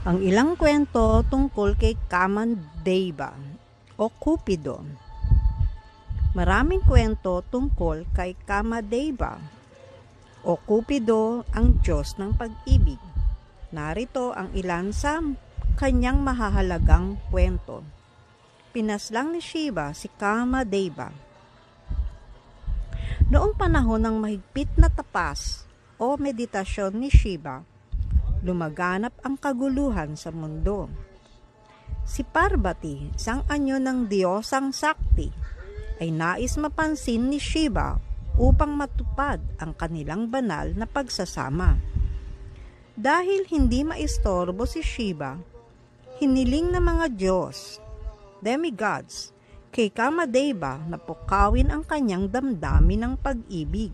Ang ilang kwento tungkol kay Kamadeva o Cupido. Maraming kwento tungkol kay Kamadeva o Cupido, ang Diyos ng pag-ibig. Narito ang ilan sa kanyang mahahalagang kwento. Pinaslang ni Shiva si Kamadeva. Noong panahon ng mahigpit na tapas o meditasyon ni Shiva, lumaganap ang kaguluhan sa mundo. Si Parvati, isang anyo ng Diyosang Sakti, ay nais mapansin ni Shiva upang matupad ang kanilang banal na pagsasama. Dahil hindi maistorbo si Shiva, hiniling ng mga Diyos, demigods, kay Kamadeva na pukawin ang kanyang damdamin ng pag-ibig.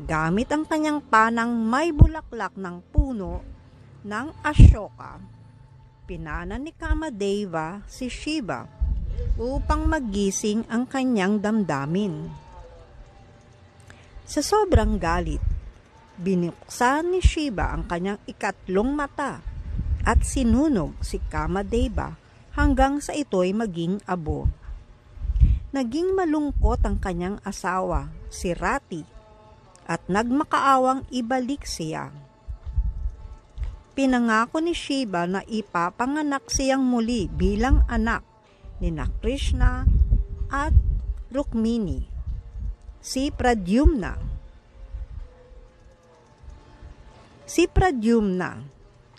Gamit ang kanyang panang may bulaklak ng puno ng Ashoka, pinana ni Kamadeva si Shiva upang magising ang kanyang damdamin. Sa sobrang galit, binuksan ni Shiva ang kanyang ikatlong mata at sinunog si Kamadeva hanggang sa ito'y maging abo. Naging malungkot ang kanyang asawa, si Rati, at nagmakaawang ibalik siya. Pinangako ni Shiva na ipapanganak siyang muli bilang anak ni Krishna at Rukmini, si Pradyumna. Si Pradyumna,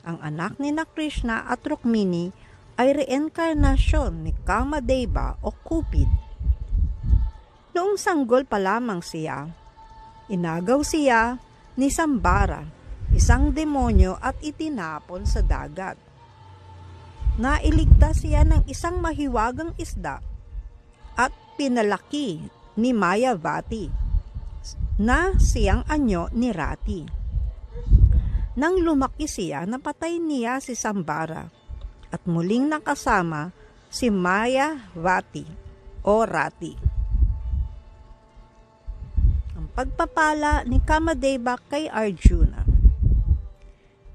ang anak ni Krishna at Rukmini, ay reinkarnasyon ni Kamadeva o Cupid. Noong sanggol pa lamang siya, inagaw siya ni Sambara, isang demonyo, at itinapon sa dagat. Nailigtas siya ng isang mahiwagang isda at pinalaki ni Mayavati na siyang anyo ni Rati. Nang lumaki siya, napatay niya si Sambara at muling nakasama si Mayavati o Rati. Pagpapala ni Kamadeva kay Arjuna.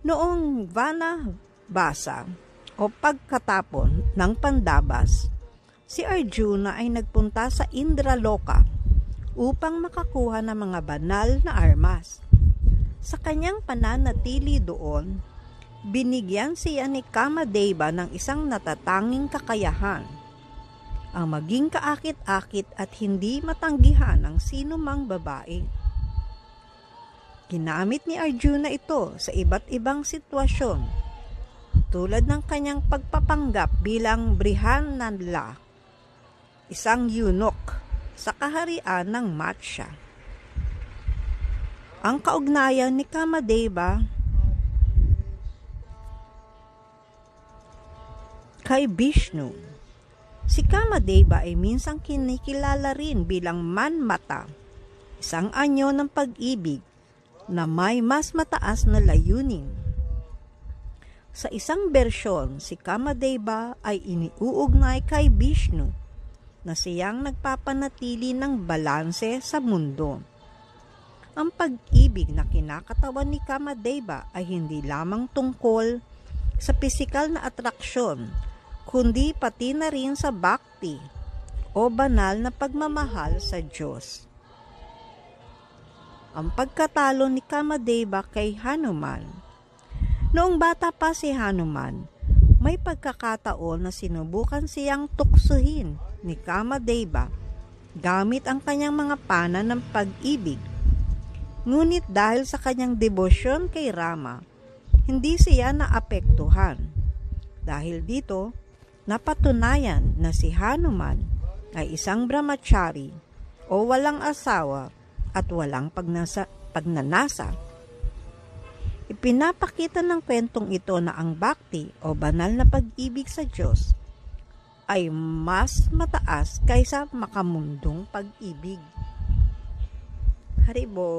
Noong Vanabasa o pagkatapon ng Pandabas, si Arjuna ay nagpunta sa Indraloka upang makakuha ng mga banal na armas. Sa kanyang pananatili doon, binigyan siya ni Kamadeva ng isang natatanging kakayahan, ang maging kaakit-akit at hindi matanggihan ng sinumang babae. Ginamit ni Arjuna ito sa iba't ibang sitwasyon, tulad ng kanyang pagpapanggap bilang Brihanala, isang eunuch sa kaharian ng Matsya. Ang kaugnayan ni Kamadeva kay Vishnu. Si Kamadeva ay minsang kinikilala rin bilang Manmata, isang anyo ng pag-ibig na may mas mataas na layunin. Sa isang bersyon, si Kamadeva ay iniuugnay kay Vishnu na siyang nagpapanatili ng balanse sa mundo. Ang pag-ibig na kinakatawan ni Kamadeva ay hindi lamang tungkol sa pisikal na atraksyon, kundi pati na rin sa bhakti o banal na pagmamahal sa Diyos. Ang pagkatalo ni Kamadeva kay Hanuman. Noong bata pa si Hanuman, may pagkakataon na sinubukan siyang tuksuhin ni Kamadeva gamit ang kanyang mga pana ng pag-ibig. Ngunit dahil sa kanyang debosyon kay Rama, hindi siya naapektuhan. Dahil dito, napatunayan na si Hanuman ay isang brahmachari o walang asawa at walang pagnanasa. Ipinapakita ng kwentong ito na ang bhakti o banal na pag-ibig sa Diyos ay mas mataas kaysa makamundong pag-ibig. Haribo.